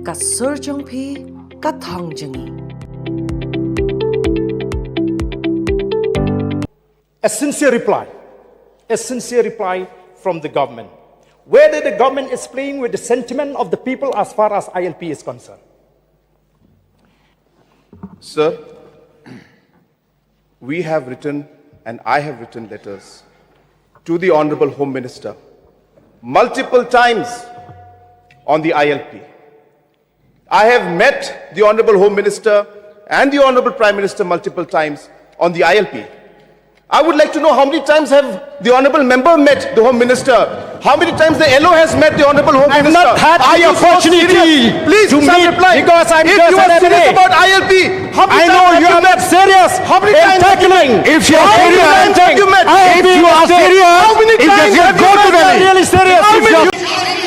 ka surjong pi ka thongjangi. A sincere reply from the government. Whether the government is playing with the sentiment of the people as far as ILP is concerned. Sir, we have written and I have written letters to the Honorable Home Minister multiple times on the ILP. I have met the Honorable Home Minister and the Honorable Prime Minister multiple times on the ILP. I would like to know how many times have the Honorable Member met the Home Minister? How many times the LO has met the Honorable Home I have Minister? not had Are the you so opportunity serious? Please, to sir, meet reply. because I'm if just you are an serious MLA. about ILP, how many I know times you are have not serious. How many in times have you tackling. met? If you are How many serious, times have you met? if you are serious, How many if times you have go you to met? the really serious. How If many- you are